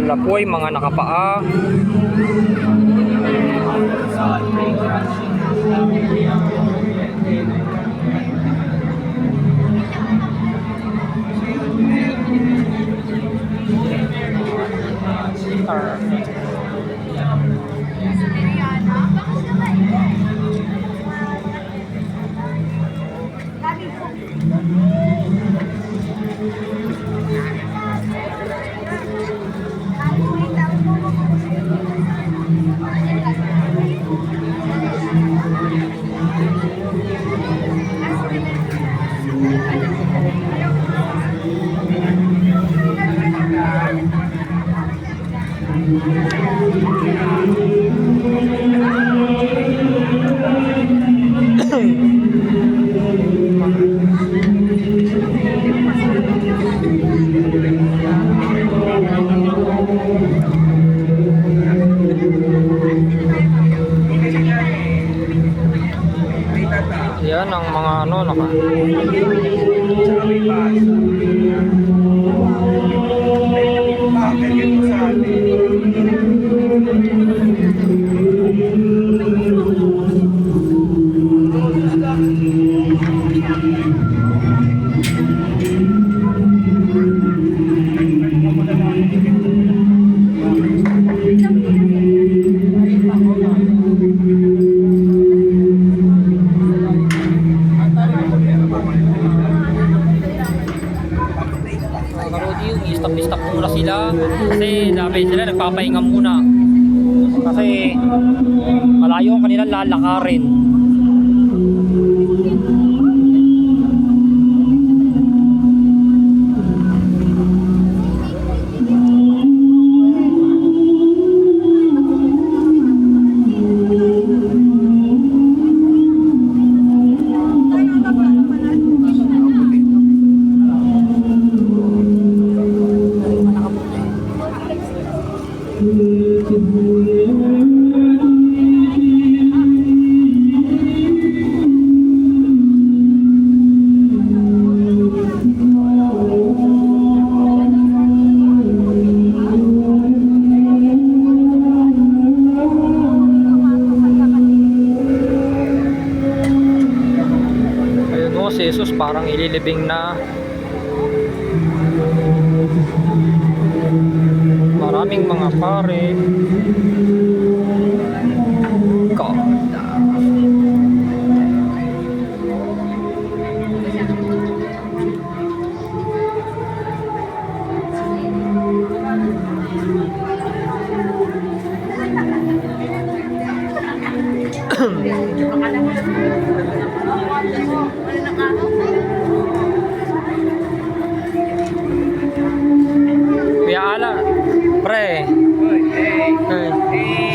Sila po ay mga nakapaa. Yan ang mga ano stop muna sila kasi dapat sila nagpapahinga muna kasi malayo ang kanilang lalakarin. Si Jesus parang ililibing na. Maraming mga pare. Kuya Ala, pre.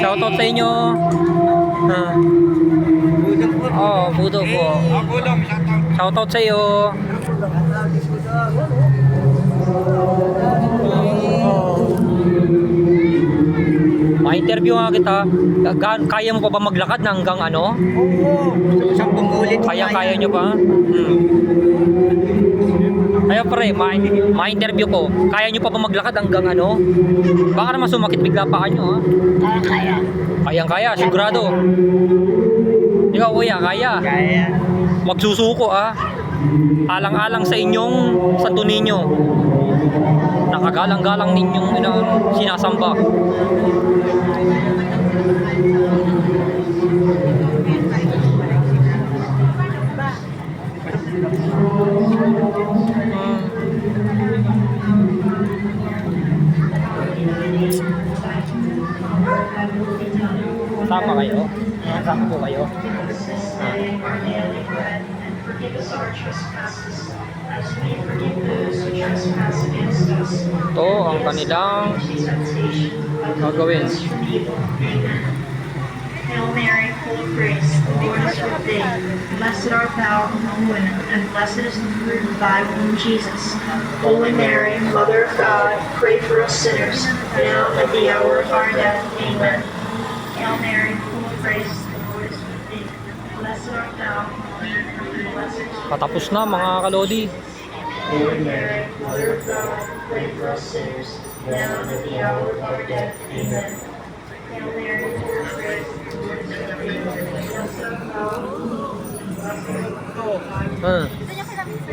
Shoutout sa inyo. Oh, budo po. Shoutout sa iyo. Ma-interview nga kita. Kaya mo pa ba maglakad na hanggang ano? Oo. So, 10 ulit. Kaya nyo pa? Kaya pre, ma-interview ko. Kaya nyo pa ba maglakad hanggang ano? Baka naman sumakit bigla paa nyo, ha? Kaya. Kayang-kaya, sigurado. Ikaw kuya, kaya? Kaya. Magsusuko, ha? Alang-alang sa inyong santo ninyo. Nakagalang-galang ninyong sinasamba. Sama kayo? Sama po kayo? Ito ang kanilang gagawin. Hail Mary, full of grace, the Lord is with thee. Blessed art thou among women, and blessed is the fruit of thy womb, Jesus. Holy Mary, Mother of God, pray for us sinners, now and at the hour of our death. Amen. Hail Mary, full of grace, the Lord is with thee. Blessed art thou among women, and blessed is Patapos na mga kalodi. Holy Mary, Mother of God, pray for us sinners, now and at the hour of our death. Amen. Hail Mary, full of grace, the Lord is with thee. Blessed art thou among women, blessed is the fruit of thy womb. Ah.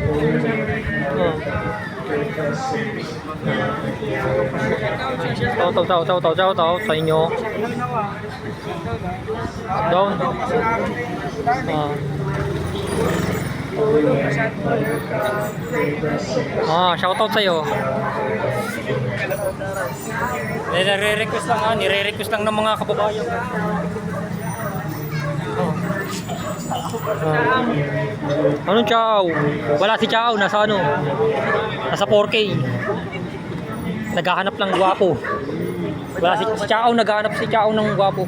Holy Mary, Mother of Oh. God, pray for us sinners, now and at the hour of our death. Tao sa inyo. Down. Ah. Holy Mary, Mother of God, pray for us sinners. Shoutout sa'yo. Nire-request lang nire-request lang ng mga kababayan. Anong Chow? Wala si Chow, nasa ano? Nasa 4K. Naghahanap ng gwapo. Wala si Chow, naghahanap si Chow ng gwapo.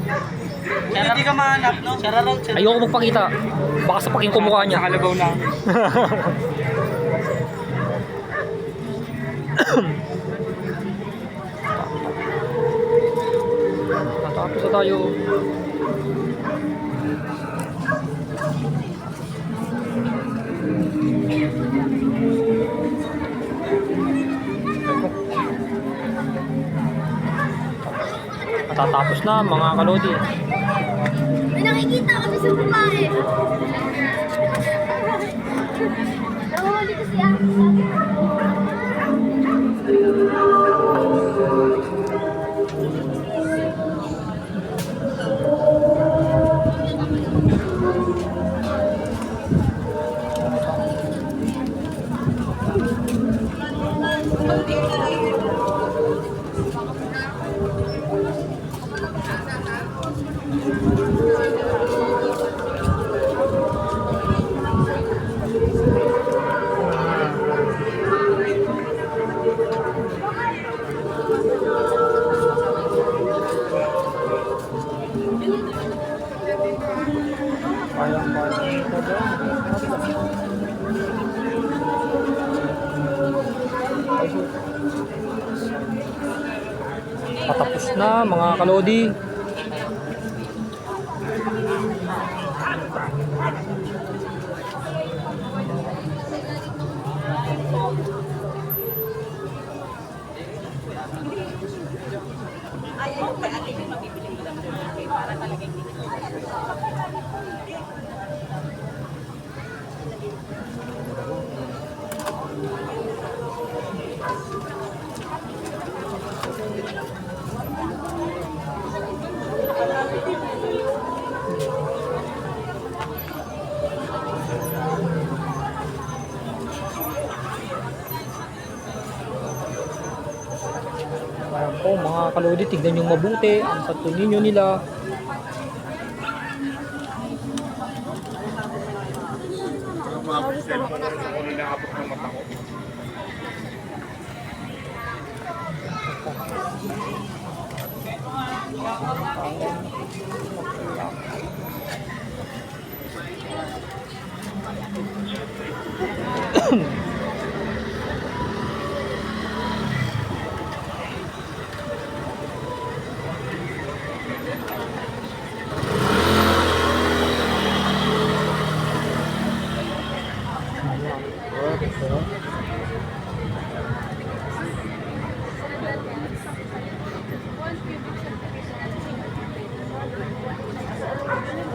Hindi ka mahanap, no? Ayoko magpakita. Baka sapakin ko mukha niya. Nakalabaw na. Natapos na tayo. Natatapos na mga kalodi. May nakikita kami sa babae. Nahuli ko siya. Patapos na mga kalodi. Ayan po mga kalodi, tignan yung mabuti ang Santo Niño nila.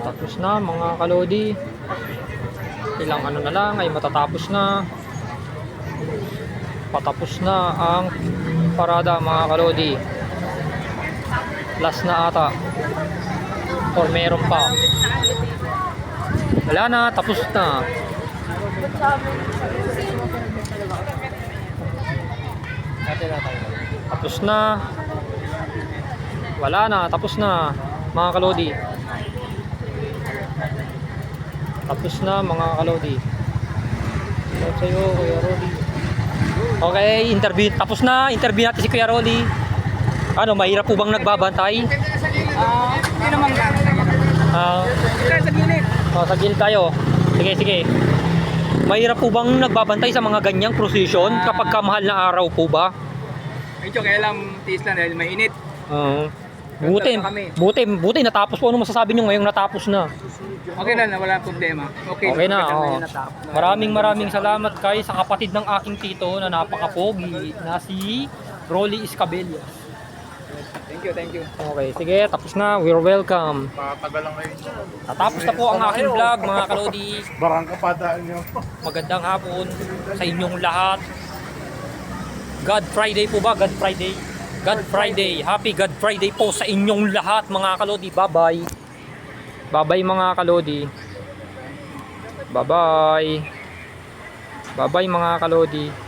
Tapos na mga kalodi. Ilang ano na lang ay matatapos na. Patapos na ang parada mga kalodi. Last na ata. Or meron pa. Wala na, tapos na. Tapos na. Wala na, tapos na mga kalodi. Tapos na mga kalodi. Shout sa'yo Kuya Rolly. Okay, interview. Tapos na, interview natin si Kuya Rolly. Ano, mahirap po bang nagbabantay? Hindi naman ka. Sa gilid. Sa gilid tayo. Sige, sige. Mahirap po bang nagbabantay sa mga ganyang prosesyon kapag kamahal na araw po ba? Medyo kaya lang tiis lang dahil mainit. Buti natapos po. Ano masasabi nyo ngayong natapos na? Okay na, wala problema. Okay na, oh. Maraming salamat kay sa kapatid ng aking tito na napakapogi na si Rolly Iscabella. Thank you. Okay, sige, tapos na. We're welcome. Matagal lang ngayon. Natapos na po ang aking vlog, mga kalodi. Barangka padaan nyo. Magandang hapon sa inyong lahat. God Friday po ba? God Friday. God Friday. Happy God Friday po sa inyong lahat, mga kalodi. Bye-bye. Bye-bye, mga kalodi. Bye-bye. Bye-bye, mga kalodi.